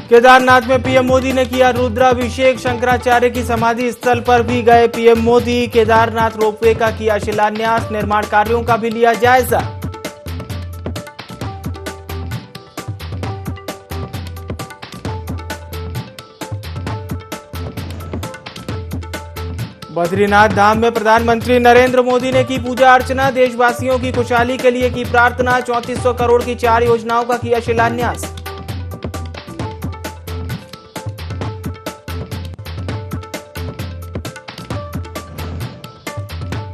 केदारनाथ में पीएम मोदी ने किया रुद्राभिषेक। शंकराचार्य की समाधि स्थल पर भी गए पीएम मोदी। केदारनाथ रोपवे का किया शिलान्यास। निर्माण कार्यों का भी लिया जायजा। बद्रीनाथ धाम में प्रधानमंत्री नरेंद्र मोदी ने की पूजा अर्चना। देशवासियों की खुशहाली के लिए की प्रार्थना। 3400 करोड़ की 4 योजनाओं का किया शिलान्यास।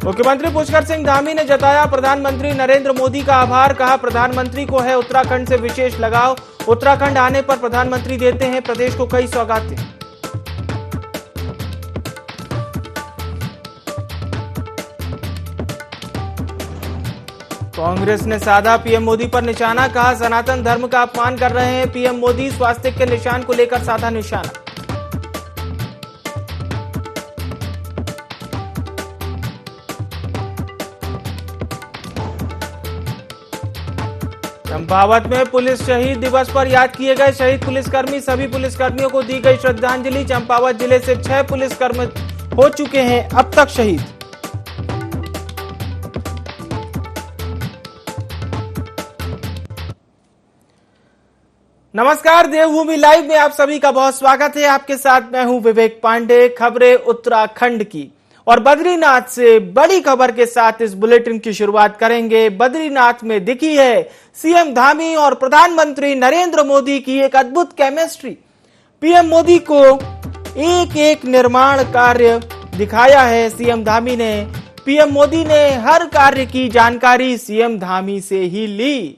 मुख्यमंत्री पुष्कर सिंह धामी ने जताया प्रधानमंत्री नरेंद्र मोदी का आभार। कहा प्रधानमंत्री को है उत्तराखंड से विशेष लगाव। उत्तराखंड आने पर प्रधानमंत्री देते हैं प्रदेश को कई सौगातें। कांग्रेस ने साधा पीएम मोदी पर निशाना। कहा सनातन धर्म का अपमान कर रहे हैं पीएम मोदी। स्वास्थ्य के निशान को लेकर साधा निशाना। चंपावत में पुलिस शहीद दिवस पर याद किए गए शहीद पुलिसकर्मी। सभी पुलिसकर्मियों को दी गई श्रद्धांजलि। चंपावत जिले से 6 पुलिसकर्मी हो चुके हैं अब तक शहीद। नमस्कार, देवभूमि लाइव में आप सभी का बहुत स्वागत है। आपके साथ मैं हूं विवेक पांडे। खबरें उत्तराखंड की और बद्रीनाथ से बड़ी खबर के साथ इस बुलेटिन की शुरुआत करेंगे। बद्रीनाथ में दिखी है सीएम धामी और प्रधानमंत्री नरेंद्र मोदी की एक अद्भुत केमिस्ट्री। पीएम मोदी को एक एक निर्माण कार्य दिखाया है सीएम धामी ने। पीएम मोदी ने हर कार्य की जानकारी सीएम धामी से ही ली।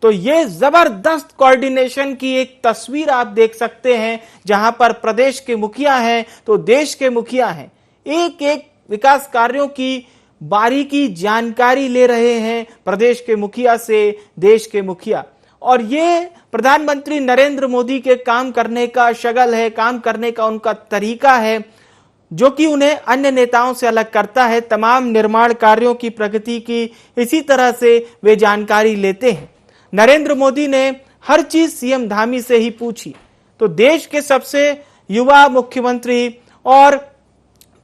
तो ये जबरदस्त कोऑर्डिनेशन की एक तस्वीर आप देख सकते हैं, जहां पर प्रदेश के मुखिया हैं तो देश के मुखिया हैं। एक एक विकास कार्यों की बारीकी जानकारी ले रहे हैं प्रदेश के मुखिया से देश के मुखिया। और ये प्रधानमंत्री नरेंद्र मोदी के काम करने का शगल है, काम करने का उनका तरीका है, जो कि उन्हें अन्य नेताओं से अलग करता है। तमाम निर्माण कार्यों की प्रगति की इसी तरह से वे जानकारी लेते हैं। नरेंद्र मोदी ने हर चीज सीएम धामी से ही पूछी। तो देश के सबसे युवा मुख्यमंत्री और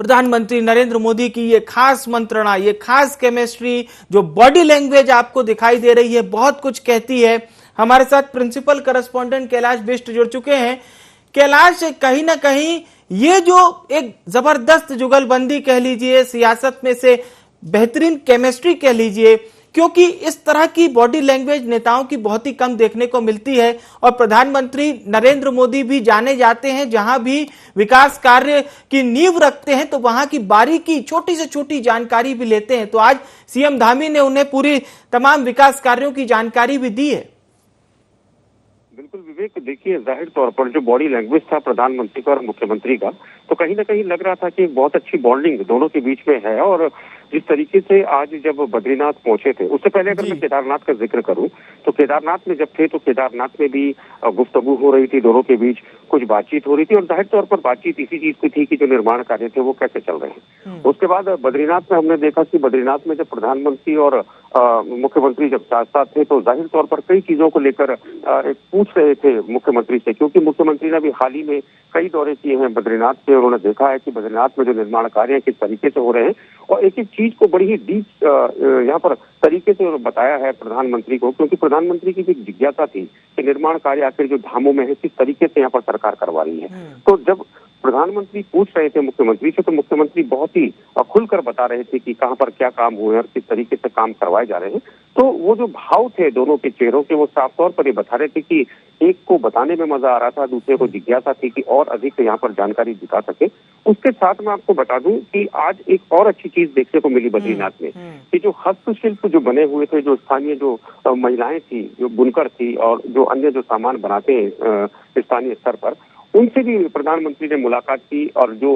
प्रधानमंत्री नरेंद्र मोदी की ये खास मंत्रणा, ये खास केमिस्ट्री, जो बॉडी लैंग्वेज आपको दिखाई दे रही है, बहुत कुछ कहती है। हमारे साथ प्रिंसिपल करस्पॉन्डेंट कैलाश बिष्ट जुड़ चुके हैं। कैलाश, कहीं ना कहीं ये जो एक जबरदस्त जुगलबंदी कह लीजिए, सियासत में से बेहतरीन केमिस्ट्री कह लीजिए, क्योंकि इस तरह की बॉडी लैंग्वेज नेताओं की बहुत ही कम देखने को मिलती है। और प्रधानमंत्री नरेंद्र मोदी भी जाने जाते हैं, जहां भी विकास कार्य की नींव रखते हैं तो वहां की बारीकी, छोटी से छोटी जानकारी भी लेते हैं। तो आज सीएम धामी ने उन्हें पूरी तमाम विकास कार्यों की जानकारी भी दी है। बिल्कुल विवेक, देखिए जाहिर तौर पर जो बॉडी लैंग्वेज था प्रधानमंत्री का और मुख्यमंत्री का, तो कहीं ना कहीं लग रहा था कि बहुत अच्छी बॉन्डिंग दोनों के बीच में है। और जिस तरीके से आज जब बद्रीनाथ पहुंचे थे, उससे पहले अगर मैं केदारनाथ का जिक्र करूं तो केदारनाथ में जब थे तो केदारनाथ में भी गुफ्तगू हो रही थी, दोनों के बीच कुछ बातचीत हो रही थी। और जाहिर तौर पर बातचीत इसी चीज की थी कि जो निर्माण कार्य थे वो कैसे चल रहे हैं। उसके बाद बद्रीनाथ में हमने देखा कि बद्रीनाथ में जब प्रधानमंत्री और मुख्यमंत्री जब साथ साथ थे तो जाहिर तौर पर कई चीजों को लेकर पूछ रहे थे मुख्यमंत्री से, क्योंकि मुख्यमंत्री ने भी हाल ही में कई दौरे किए हैं बद्रीनाथ के। उन्होंने देखा है कि बद्रीनाथ में जो निर्माण कार्य किस तरीके से हो रहे हैं और एक एक चीज को बड़ी ही डीप यहाँ पर तरीके से बताया है प्रधानमंत्री को, क्योंकि प्रधानमंत्री की भी जिज्ञासा थी कि निर्माण कार्य आखिर जो धामों में है किस तरीके से यहाँ पर सरकार करवा रही है। तो जब प्रधानमंत्री पूछ रहे थे मुख्यमंत्री से तो मुख्यमंत्री बहुत ही खुलकर बता रहे थे कि कहाँ पर क्या काम हुए और किस तरीके से काम करवाए जा रहे हैं। तो वो जो भाव थे दोनों के चेहरों के, वो साफ तौर पर ये बता रहे थे कि एक को बताने में मजा आ रहा था, दूसरे को जिज्ञासा थी कि और अधिक यहाँ पर जानकारी दिखा सके। उसके साथ मैं आपको बता दूं कि आज एक और अच्छी चीज देखने को मिली बद्रीनाथ में कि जो हस्तशिल्प जो बने हुए थे, जो स्थानीय जो महिलाएं थी, जो बुनकर थी और जो अन्य जो सामान बनाते हैं स्थानीय स्तर पर, उनसे भी प्रधानमंत्री ने मुलाकात की और जो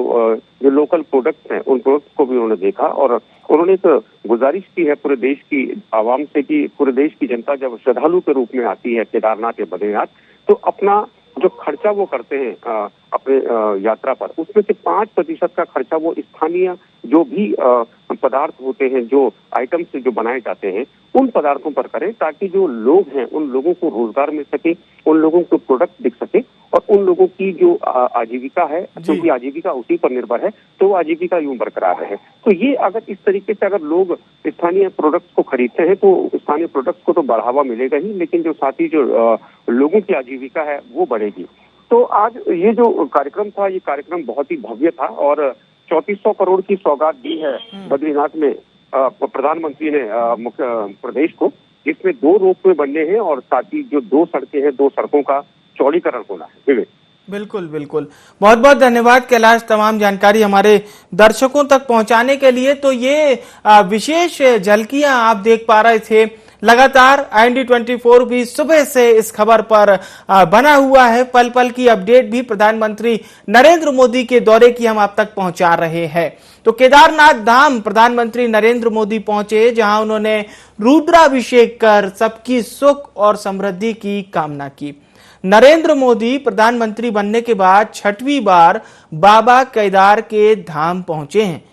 लोकल प्रोडक्ट्स हैं उन प्रोडक्ट्स को भी उन्होंने देखा। और उन्होंने एक गुजारिश की है पूरे देश की आवाम से कि पूरे देश की जनता जब श्रद्धालु के रूप में आती है केदारनाथ या बद्रीनाथ तो अपना जो खर्चा वो करते हैं अपने यात्रा पर, उसमें से 5% का खर्चा वो स्थानीय जो भी पदार्थ होते हैं, जो आइटम्स जो बनाए जाते हैं, उन पदार्थों पर करें ताकि जो लोग हैं उन लोगों को रोजगार मिल सके, उन लोगों को प्रोडक्ट दिख सके और उन लोगों की जो आजीविका है, क्योंकि आजीविका उसी पर निर्भर है, तो आजीविका यूं बरकरार रहे। तो ये अगर इस तरीके से अगर लोग स्थानीय प्रोडक्ट्स को खरीदते हैं तो स्थानीय प्रोडक्ट्स को तो बढ़ावा मिलेगा ही, लेकिन जो साथ ही जो लोगों की आजीविका है वो बढ़ेगी। तो आज ये जो कार्यक्रम था, ये कार्यक्रम बहुत ही भव्य था और 3400 करोड़ की सौगात दी है बद्रीनाथ में प्रधानमंत्री ने मुख्य प्रदेश को, जिसमें 2 रोपवे बनने हैं और साथ ही जो 2 सड़कें हैं, 2 सड़कों का चौड़ीकरण होना है। विवेक, बिल्कुल बिल्कुल, बहुत बहुत धन्यवाद कैलाश, तमाम जानकारी हमारे दर्शकों तक पहुंचाने के लिए। तो ये विशेष झलकियां आप देख पा रहे थे। लगातार IND24 भी सुबह से इस खबर पर बना हुआ है। पल पल की अपडेट भी प्रधानमंत्री नरेंद्र मोदी के दौरे की हम आप तक पहुंचा रहे हैं। तो केदारनाथ धाम प्रधानमंत्री नरेंद्र मोदी पहुंचे, जहां उन्होंने रुद्राभिषेक कर सबकी सुख और समृद्धि की कामना की। नरेंद्र मोदी प्रधानमंत्री बनने के बाद 6वीं बार बाबा केदार के धाम पहुंचे हैं।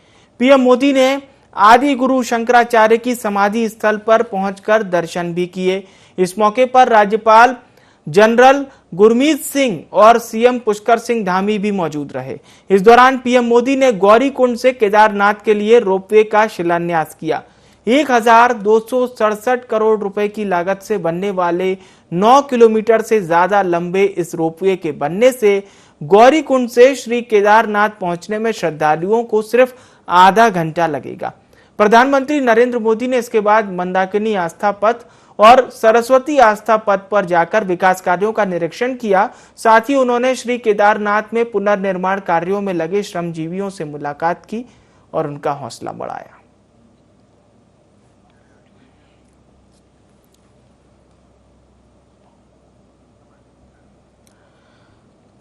पीएम मोदी ने आदि गुरु शंकराचार्य की समाधि स्थल पर पहुंचकर दर्शन भी किए। इस मौके पर राज्यपाल जनरल गुरमीत सिंह और सीएम पुष्कर सिंह धामी भी मौजूद रहे। इस दौरान पीएम मोदी ने गौरीकुंड से केदारनाथ के लिए रोपवे का शिलान्यास किया। 1267 करोड़ रुपए की लागत से बनने वाले 9 किलोमीटर से ज्यादा लंबे इस रोपवे के बनने से गौरीकुंड से श्री केदारनाथ पहुंचने में श्रद्धालुओं को सिर्फ आधा घंटा लगेगा। प्रधानमंत्री नरेंद्र मोदी ने इसके बाद मंदाकिनी आस्था पथ और सरस्वती आस्था पथ पर जाकर विकास कार्यों का निरीक्षण किया। साथ ही उन्होंने श्री केदारनाथ में पुनर्निर्माण कार्यों में लगे श्रमजीवियों से मुलाकात की और उनका हौसला बढ़ाया।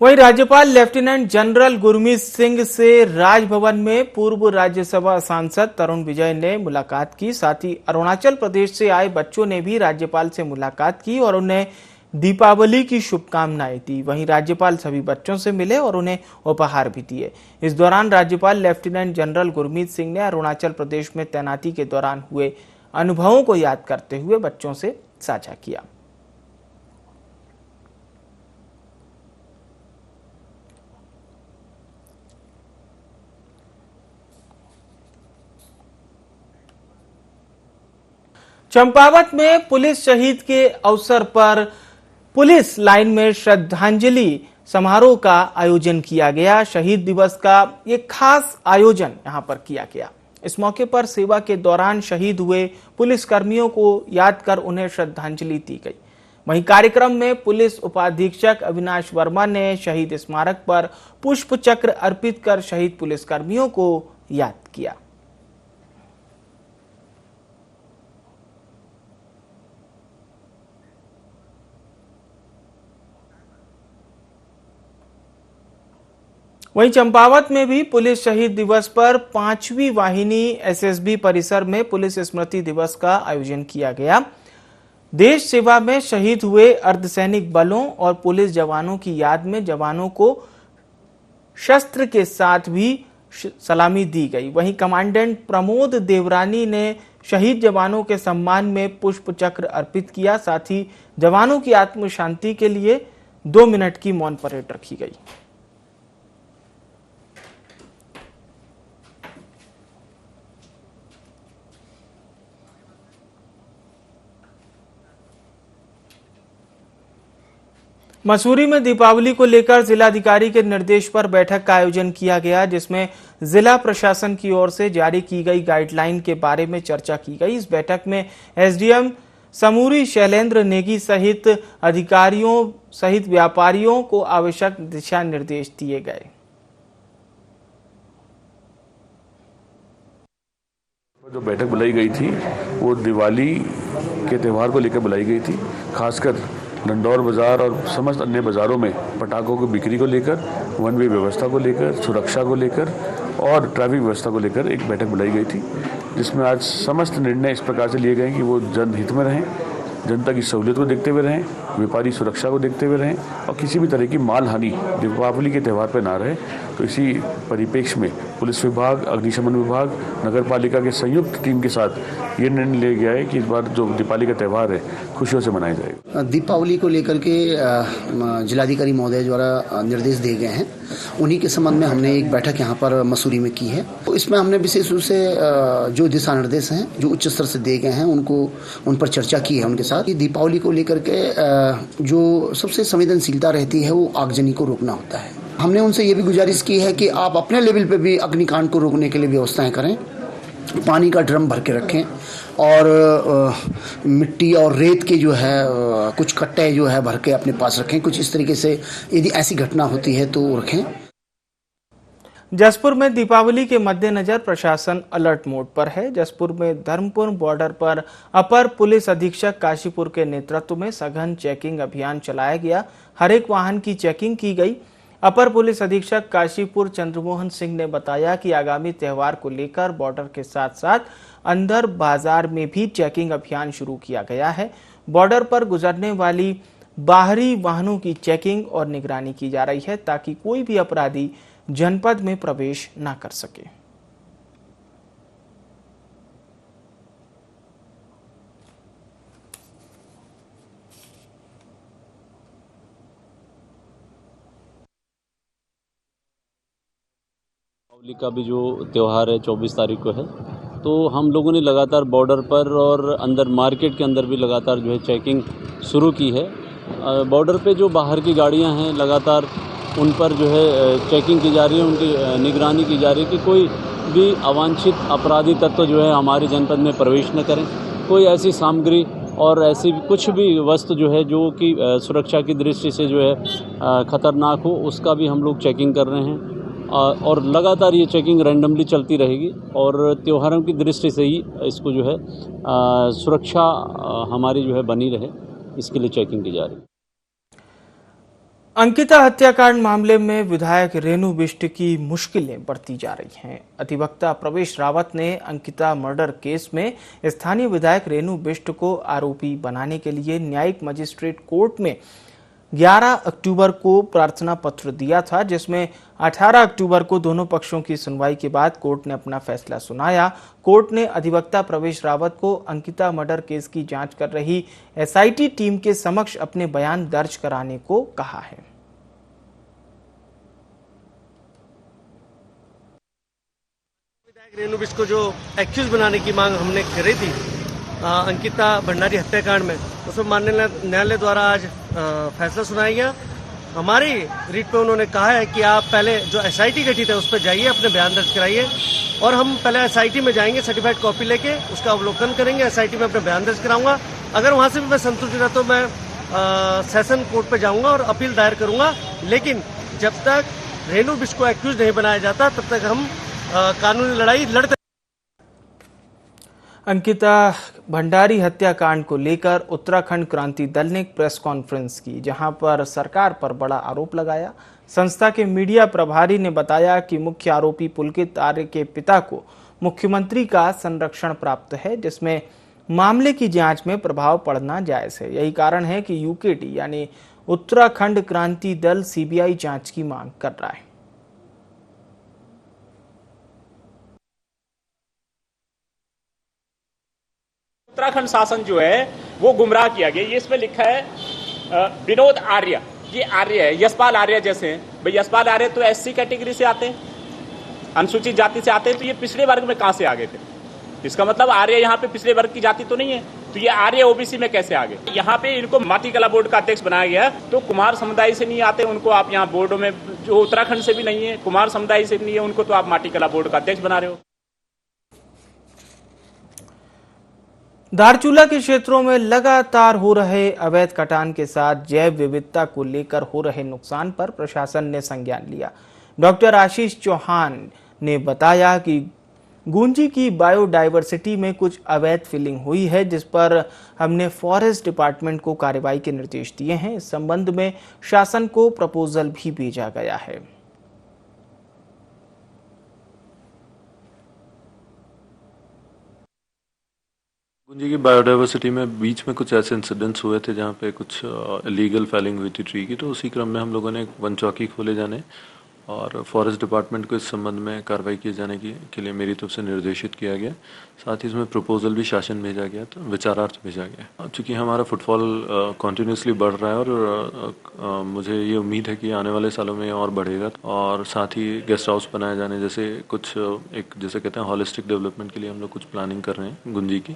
वहीं राज्यपाल लेफ्टिनेंट जनरल गुरमीत सिंह से राजभवन में पूर्व राज्यसभा सांसद तरुण विजय ने मुलाकात की। साथ ही अरुणाचल प्रदेश से आए बच्चों ने भी राज्यपाल से मुलाकात की और उन्हें दीपावली की शुभकामनाएं दी। वहीं राज्यपाल सभी बच्चों से मिले और उन्हें उपहार भी दिए। इस दौरान राज्यपाल लेफ्टिनेंट जनरल गुरमीत सिंह ने अरुणाचल प्रदेश में तैनाती के दौरान हुए अनुभवों को याद करते हुए बच्चों से साझा किया। चंपावत में पुलिस शहीद के अवसर पर पुलिस लाइन में श्रद्धांजलि समारोह का आयोजन किया गया। शहीद दिवस का ये खास आयोजन यहां पर किया गया। इस मौके पर सेवा के दौरान शहीद हुए पुलिस कर्मियों को याद कर उन्हें श्रद्धांजलि दी गई। वहीं कार्यक्रम में पुलिस उपाधीक्षक अविनाश वर्मा ने शहीद स्मारक पर पुष्प चक्र अर्पित कर शहीद पुलिस कर्मियों को याद किया। वहीं चंपावत में भी पुलिस शहीद दिवस पर 5वीं वाहिनी एसएसबी परिसर में पुलिस स्मृति दिवस का आयोजन किया गया। देश सेवा में शहीद हुए अर्धसैनिक बलों और पुलिस जवानों की याद में जवानों को शस्त्र के साथ भी सलामी दी गई। वहीं कमांडेंट प्रमोद देवरानी ने शहीद जवानों के सम्मान में पुष्प चक्र अर्पित किया। साथ ही जवानों की आत्म शांति के लिए 2 मिनट की मौन परेड रखी गई। मसूरी में दीपावली को लेकर जिलाधिकारी के निर्देश पर बैठक का आयोजन किया गया, जिसमें जिला प्रशासन की ओर से जारी की गई गाइडलाइन के बारे में चर्चा की गई। इस बैठक में एसडीएम समूरी शैलेंद्र नेगी सहित अधिकारियों सहित व्यापारियों को आवश्यक दिशा निर्देश दिए गए। जो बैठक बुलाई गई थी वो दिवाली के त्यौहार को लेकर बुलाई गई थी। खासकर लंडौर बाजार और समस्त अन्य बाजारों में पटाखों की बिक्री को लेकर, वन वे व्यवस्था को लेकर, सुरक्षा को लेकर और ट्रैफिक व्यवस्था को लेकर एक बैठक बुलाई गई थी, जिसमें आज समस्त निर्णय इस प्रकार से लिए गए कि वो जनहित में रहें, जनता की सहूलियत को देखते हुए रहें व्यापारी सुरक्षा को देखते हुए रहें और किसी भी तरह की माल हानि दीपावली के त्यौहार पर ना रहे। तो इसी परिप्रेक्ष्य में पुलिस विभाग, अग्निशमन विभाग, नगर पालिका के संयुक्त टीम के साथ ये निर्णय लिया गया है कि इस बार जो दीपावली का त्यौहार है खुशियों से मनाया जाएगा। दीपावली को लेकर के जिलाधिकारी महोदय द्वारा निर्देश दिए गए हैं, उन्हीं के संबंध में हमने एक बैठक यहाँ पर मसूरी में की है। तो इसमें हमने विशेष रूप से जो दिशा निर्देश हैं जो उच्च स्तर से दिए गए हैं उन पर चर्चा की है उनके साथ। दीपावली को लेकर के जो सबसे संवेदनशीलता रहती है वो आगजनी को रोकना होता है। हमने उनसे ये भी गुजारिश की है कि आप अपने लेवल पे भी अग्निकांड को रोकने के लिए व्यवस्थाएं करें, पानी का ड्रम भर के रखें और मिट्टी और रेत के जो है कुछ कट्टे जो है भर के अपने पास रखें। कुछ इस तरीके से यदि ऐसी घटना होती है तो रखें। जसपुर में दीपावली के मद्देनजर प्रशासन अलर्ट मोड पर है। जसपुर में धर्मपुर बॉर्डर पर अपर पुलिस अधीक्षक काशीपुर के नेतृत्व में सघन चेकिंग अभियान चलाया गया। हर एक वाहन की चेकिंग की गई। अपर पुलिस अधीक्षक काशीपुर चंद्रमोहन सिंह ने बताया कि आगामी त्यौहार को लेकर बॉर्डर के साथ साथ अंदर बाजार में भी चेकिंग अभियान शुरू किया गया है। बॉर्डर पर गुजरने वाली बाहरी वाहनों की चेकिंग और निगरानी की जा रही है ताकि कोई भी अपराधी जनपद में प्रवेश न कर सके। दीपावली का भी जो त्यौहार है 24 तारीख को है, तो हम लोगों ने लगातार बॉर्डर पर और अंदर मार्केट के अंदर भी लगातार जो है चेकिंग शुरू की है। बॉर्डर पे जो बाहर की गाड़ियां हैं लगातार उन पर जो है चेकिंग की जा रही है, उनकी निगरानी की जा रही है कि कोई भी अवांछित अपराधी तत्व जो है हमारे जनपद में प्रवेश न करें। कोई ऐसी सामग्री और ऐसी कुछ भी वस्तु जो है जो कि सुरक्षा की दृष्टि से जो है खतरनाक हो, उसका भी हम लोग चेकिंग कर रहे हैं। और लगातार ये चेकिंग रैंडमली चलती रहेगी और त्योहारों की दृष्टि से ही इसको जो है सुरक्षा हमारी जो है बनी रहे, इसके लिए चेकिंग की जा रही है। अंकिता हत्याकांड मामले में विधायक रेणु बिष्ट की मुश्किलें बढ़ती जा रही हैं। अधिवक्ता प्रवेश रावत ने अंकिता मर्डर केस में स्थानीय विधायक रेणु बिष्ट को आरोपी बनाने के लिए न्यायिक मजिस्ट्रेट कोर्ट में 11 अक्टूबर को प्रार्थना पत्र दिया था, जिसमें 18 अक्टूबर को दोनों पक्षों की सुनवाई के बाद कोर्ट ने अपना फैसला सुनाया। कोर्ट ने अधिवक्ता प्रवेश रावत को अंकिता मर्डर केस की जांच कर रही एसआईटी टीम के समक्ष अपने बयान दर्ज कराने को कहा है। विधायक रेणु बिष्ट को जो एक्यूज बनाने की मांग हमने करी थी अंकिता भंडारी हत्याकांड में, उसमें माननीय न्यायालय द्वारा आज फैसला सुनाया गया। हमारी रीट पे उन्होंने कहा है कि आप पहले जो एसआईटी गठित है उस पर जाइए, अपने बयान दर्ज कराइए और हम पहले एसआईटी में जाएंगे, सर्टिफाइड कॉपी लेके उसका अवलोकन करेंगे, एसआईटी में अपने बयान दर्ज कराऊंगा। अगर वहां से भी मैं संतुष्ट रहा तो मैं सेशन कोर्ट पे जाऊंगा और अपील दायर करूंगा। लेकिन जब तक रेणु बिष्ट को एक्यूज नहीं बनाया जाता तब तक हम कानूनी लड़ाई लड़ते। अंकिता भंडारी हत्याकांड को लेकर उत्तराखंड क्रांति दल ने एक प्रेस कॉन्फ्रेंस की, जहां पर सरकार पर बड़ा आरोप लगाया। संस्था के मीडिया प्रभारी ने बताया कि मुख्य आरोपी पुलकित आर्य के पिता को मुख्यमंत्री का संरक्षण प्राप्त है, जिसमें मामले की जांच में प्रभाव पड़ना जायज है। यही कारण है कि यूकेडी यानी उत्तराखंड क्रांति दल सीबीआई जांच की मांग कर रहा है। उत्तराखंड शासन जो है वो गुमराह किया गया। ये इसमें लिखा है विनोद आर्य, ये आर्य है, यशपाल आर्य जैसे हैं। भाई यशपाल आर्य तो एससी कैटेगरी से आते हैं, अनुसूचित जाति से आते हैं, तो ये पिछड़े वर्ग में कहां से आ गए थे? इसका मतलब आर्य यहाँ पे पिछड़े वर्ग की जाति तो नहीं है, तो ये आर्य ओबीसी में कैसे आ गए? यहाँ पे इनको माटी कला बोर्ड का अध्यक्ष बनाया गया, तो कुमार समुदाय से नहीं आते उनको आप यहाँ बोर्डो में, जो उत्तराखंड से भी नहीं है, कुमार समुदाय से नहीं है, उनको तो आप माटी कला बोर्ड का अध्यक्ष बना रहे हो। धारचूला के क्षेत्रों में लगातार हो रहे अवैध कटान के साथ जैव विविधता को लेकर हो रहे नुकसान पर प्रशासन ने संज्ञान लिया। डॉक्टर आशीष चौहान ने बताया कि गुंजी की बायोडायवर्सिटी में कुछ अवैध फिलिंग हुई है, जिस पर हमने फॉरेस्ट डिपार्टमेंट को कार्रवाई के निर्देश दिए हैं। इस संबंध में शासन को प्रपोजल भी भेजा गया है। गुंजी की बायोडाइवर्सिटी में बीच में कुछ ऐसे इंसिडेंट्स हुए थे जहाँ पे कुछ इलीगल फैलिंग हुई थी ट्री की, तो उसी क्रम में हम लोगों ने एक वन चौकी खोले जाने और फॉरेस्ट डिपार्टमेंट को इस संबंध में कार्रवाई किए जाने के लिए मेरी तरफ से निर्देशित किया गया। साथ ही इसमें प्रपोजल भी शासन भेजा गया, तो विचारार्थ भेजा गया। चूँकि हमारा फुटफॉल कॉन्टीन्यूसली बढ़ रहा है और मुझे ये उम्मीद है कि आने वाले सालों में और बढ़ेगा, और साथ ही गेस्ट हाउस बनाए जाने जैसे कुछ एक जैसे कहते हैं हॉलिस्टिक डेवलपमेंट के लिए हम लोग कुछ प्लानिंग कर रहे हैं गुंजी की।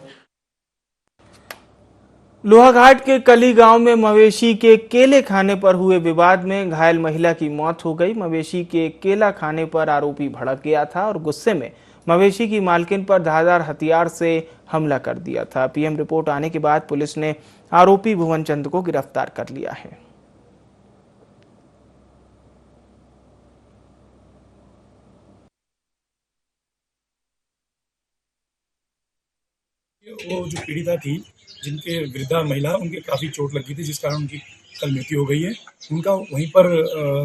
लोहाघाट के कली गांव में मवेशी के केले खाने पर हुए विवाद में घायल महिला की मौत हो गई। मवेशी के केला खाने पर आरोपी भड़क गया था और गुस्से में मवेशी की मालकिन पर धारदार हथियार से हमला कर दिया था। पीएम रिपोर्ट आने के बाद पुलिस ने आरोपी भुवन चंद को गिरफ्तार कर लिया है। वो जो पीड़िता थी, जिनके वृद्धा महिला, उनके काफ़ी चोट लगी थी, जिस कारण उनकी कल मृत्यु हो गई है। उनका वहीं पर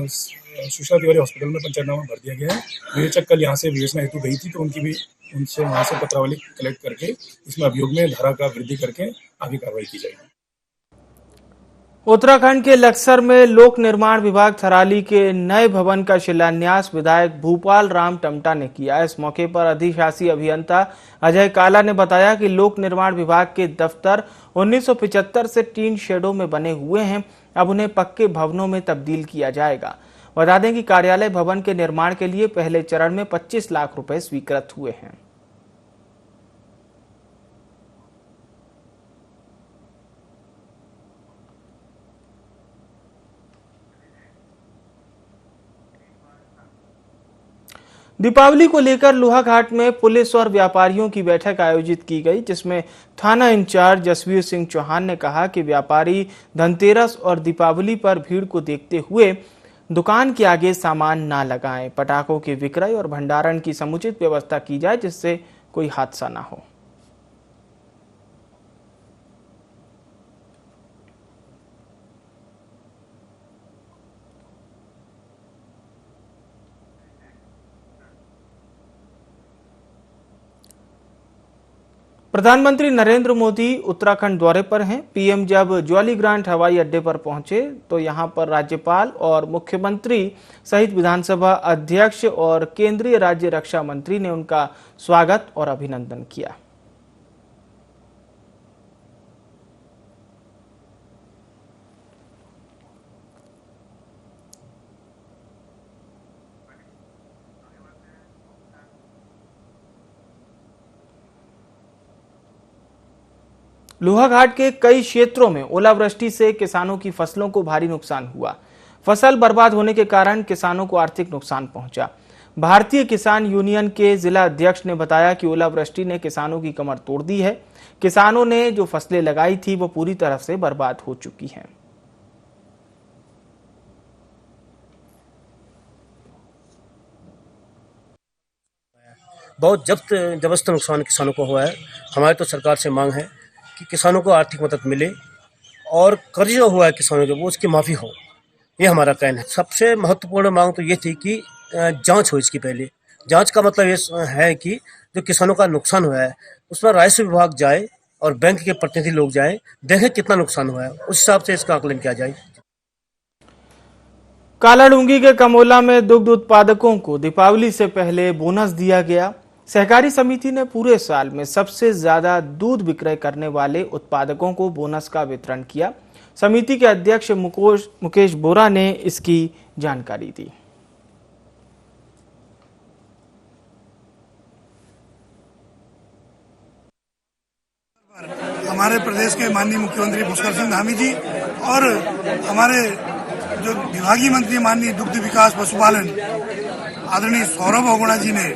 सुषमा तिवारी हॉस्पिटल में पंचनामा भर दिया गया है। विवेचक कल यहाँ से विवेचना हेतु गई थी, तो उनकी भी उनसे वहाँ से पत्रावली कलेक्ट करके इसमें अभियोग में धारा का वृद्धि करके आगे कार्रवाई की जाएगी। उत्तराखंड के लक्सर में लोक निर्माण विभाग थराली के नए भवन का शिलान्यास विधायक भूपाल राम टमटा ने किया। इस मौके पर अधिशासी अभियंता अजय काला ने बताया कि लोक निर्माण विभाग के दफ्तर 1975 से टीन शेडों में बने हुए हैं, अब उन्हें पक्के भवनों में तब्दील किया जाएगा। बता दें कि कार्यालय भवन के निर्माण के लिए पहले चरण में 25 लाख रुपए स्वीकृत हुए हैं। दीपावली को लेकर लोहाघाट में पुलिस और व्यापारियों की बैठक आयोजित की गई, जिसमें थाना इंचार्ज जसवीर सिंह चौहान ने कहा कि व्यापारी धनतेरस और दीपावली पर भीड़ को देखते हुए दुकान के आगे सामान ना लगाएं। पटाखों के विक्रय और भंडारण की समुचित व्यवस्था की जाए, जिससे कोई हादसा ना हो। प्रधानमंत्री नरेंद्र मोदी उत्तराखंड दौरे पर हैं। पीएम जब ज्वालीग्रांट हवाई अड्डे पर पहुंचे तो यहां पर राज्यपाल और मुख्यमंत्री सहित विधानसभा अध्यक्ष और केंद्रीय राज्य रक्षा मंत्री ने उनका स्वागत और अभिनंदन किया। लोहाघाट के कई क्षेत्रों में ओलावृष्टि से किसानों की फसलों को भारी नुकसान हुआ। फसल बर्बाद होने के कारण किसानों को आर्थिक नुकसान पहुंचा। भारतीय किसान यूनियन के जिला अध्यक्ष ने बताया कि ओलावृष्टि ने किसानों की कमर तोड़ दी है। किसानों ने जो फसलें लगाई थी वो पूरी तरह से बर्बाद हो चुकी हैं। बहुत जबरदस्त नुकसान किसानों को हुआ है। हमारी तो सरकार से मांग है कि किसानों को आर्थिक मदद मिले और कर्ज जो हुआ है किसानों के वो उसकी माफ़ी हो, ये हमारा कहना है। सबसे महत्वपूर्ण मांग तो ये थी कि जांच हो इसकी। पहले जांच का मतलब ये है कि जो किसानों का नुकसान हुआ है उसमें राजस्व विभाग जाए और बैंक के प्रतिनिधि लोग जाए, देखें कितना नुकसान हुआ है, उस हिसाब से इसका आकलन किया जाए। कालाडूंगी के कमोला में दुग्ध उत्पादकों को दीपावली से पहले बोनस दिया गया। सहकारी समिति ने पूरे साल में सबसे ज्यादा दूध विक्रय करने वाले उत्पादकों को बोनस का वितरण किया। समिति के अध्यक्ष मुकेश बोरा ने इसकी जानकारी दी। हमारे प्रदेश के माननीय मुख्यमंत्री पुष्कर सिंह धामी जी और हमारे जो विभागीय मंत्री माननीय दुग्ध विकास पशुपालन आदरणीय सौरभ बहुगुणा जी ने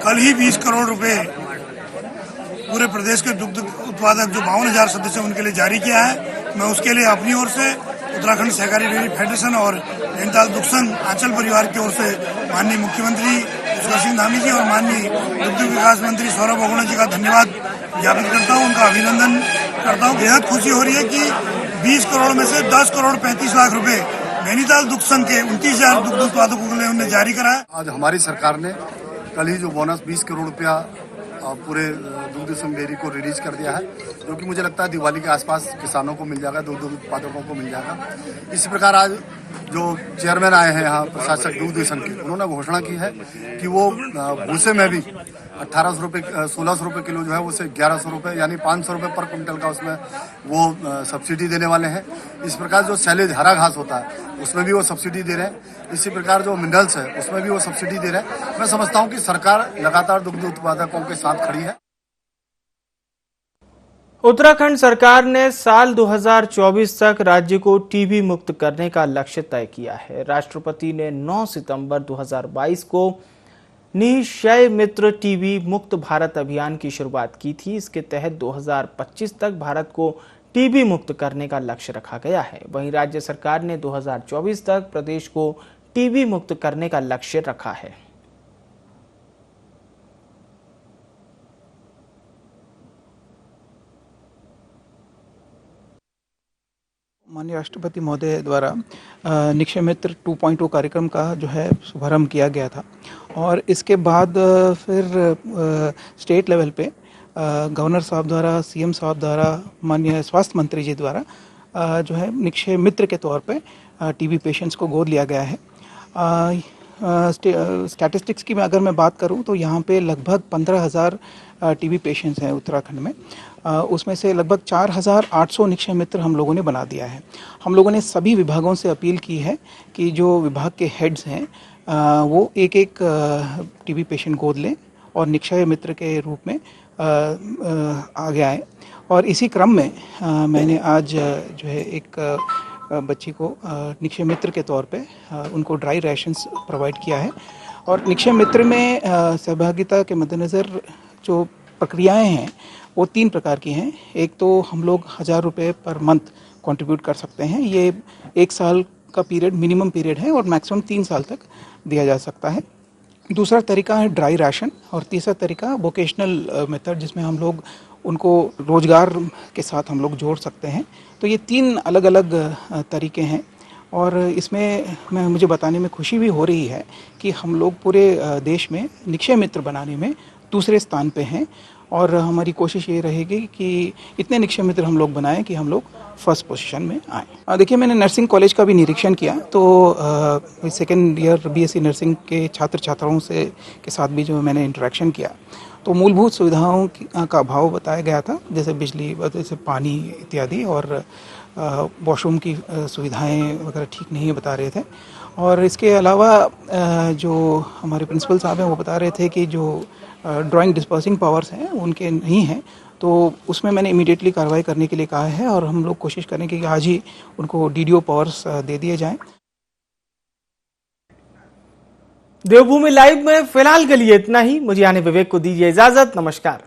कल ही 20 करोड़ रुपए पूरे प्रदेश के दुग्ध उत्पादक जो 52,000 सदस्य उनके लिए जारी किया है। मैं उसके लिए अपनी ओर से उत्तराखंड सहकारी डेयरी फेडरेशन और नैनीताल दुग्ध संघ आंचल परिवार की ओर से माननीय मुख्यमंत्री पुष्कर सिंह धामी जी और माननीय दुग्ध विकास मंत्री सौरभ बहुगुणा जी का धन्यवाद ज्ञापित करता हूँ, उनका अभिनंदन करता हूँ। बेहद खुशी हो रही है कि 20 करोड़ में से 10 करोड़ 35 लाख रुपए नैनीताल दुग्ध संघ के 29,000 दुग्ध उत्पादकों के लिए उन्हें जारी करा है। आज हमारी सरकार ने कल ही जो बोनस 20 करोड़ रुपया पूरे दुग्ध संघ डेयरी को रिलीज कर दिया है, जो कि मुझे लगता है दिवाली के आसपास किसानों को मिल जाएगा, दुग्ध उत्पादकों को मिल जाएगा। इसी प्रकार आज जो चेयरमैन आए हैं यहाँ प्रशासक दुग्ध संघ के, उन्होंने घोषणा की है कि वो भूसे में भी 1800 रुपये 1600 रुपये किलो जो है उसे 1100 रुपये यानी 500 रुपये पर क्विंटल का उसमें वो सब्सिडी देने वाले हैं। इस प्रकार जो सैलेज हरा घास होता है उसमें भी वो सब्सिडी दे रहे हैं। इसी प्रकार जो मिनरल्स है उसमें भी वो सब्सिडी दे रहे हैं। मैं समझता हूँ कि सरकार लगातार दुग्ध उत्पादकों के साथ खड़ी है। उत्तराखंड सरकार ने साल 2024 तक राज्य को टीबी मुक्त करने का लक्ष्य तय किया है। राष्ट्रपति ने 9 सितंबर 2022 को निःक्षय मित्र टीबी मुक्त भारत अभियान की शुरुआत की थी। इसके तहत 2025 तक भारत को टीबी मुक्त करने का लक्ष्य रखा गया है। वहीं राज्य सरकार ने 2024 तक प्रदेश को टीबी मुक्त करने का लक्ष्य रखा है। माननीय राष्ट्रपति महोदय द्वारा निःक्षय मित्र 2.0 कार्यक्रम का जो है शुभारंभ किया गया था और इसके बाद फिर स्टेट लेवल पे गवर्नर साहब द्वारा, सीएम साहब द्वारा, माननीय स्वास्थ्य मंत्री जी द्वारा जो है निःक्षय मित्र के तौर पे टीबी पेशेंट्स को गोद लिया गया है। स्टैटिस्टिक्स की अगर मैं बात करूं तो यहाँ पे लगभग 15,000 टीबी पेशेंट्स हैं उत्तराखंड में। उसमें से लगभग 4,800 निःक्षय मित्र हम लोगों ने बना दिया है। हम लोगों ने सभी विभागों से अपील की है कि जो विभाग के हेड्स हैं वो एक एक टीबी पेशेंट गोद लें और निःक्षय मित्र के रूप में आगे आए। और इसी क्रम में मैंने आज जो है एक बच्ची को निःक्षय मित्र के तौर पे उनको ड्राई राशंस प्रोवाइड किया है। और निःक्षय मित्र में सहभागिता के मद्देनज़र जो प्रक्रियाएं हैं वो 3 प्रकार की हैं। एक तो हम लोग 1000 रुपये पर मंथ कंट्रीब्यूट कर सकते हैं। ये 1 साल का पीरियड मिनिमम पीरियड है और मैक्सिमम 3 साल तक दिया जा सकता है। दूसरा तरीका है ड्राई राशन और तीसरा तरीका वोकेशनल मेथड, जिसमें हम लोग उनको रोजगार के साथ हम लोग जोड़ सकते हैं। तो ये 3 अलग अलग तरीके हैं और इसमें मुझे बताने में खुशी भी हो रही है कि हम लोग पूरे देश में निःक्षय मित्र बनाने में दूसरे स्थान पे हैं और हमारी कोशिश ये रहेगी कि इतने निःक्षय मित्र हम लोग बनाएं कि हम लोग फर्स्ट पोजीशन में आएँ। देखिए, मैंने नर्सिंग कॉलेज का भी निरीक्षण किया तो सेकेंड ईयर बीएससी नर्सिंग के छात्र छात्राओं से के साथ भी जो मैंने इंटरेक्शन किया तो मूलभूत सुविधाओं का अभाव बताया गया था, जैसे बिजली, जैसे पानी इत्यादि, और वॉशरूम की सुविधाएं वगैरह ठीक नहीं बता रहे थे। और इसके अलावा जो हमारे प्रिंसिपल साहब हैं वो बता रहे थे कि जो ड्राइंग डिस्पर्सिंग पावर्स हैं उनके नहीं हैं, तो उसमें मैंने इमीडिएटली कार्रवाई करने के लिए कहा है और हम लोग कोशिश करेंगे कि आज ही उनको डीडीओ पावर्स दे दिए जाएं। देवभूमि लाइव में फिलहाल के लिए इतना ही। मुझे यानी विवेक को दीजिए इजाजत। नमस्कार।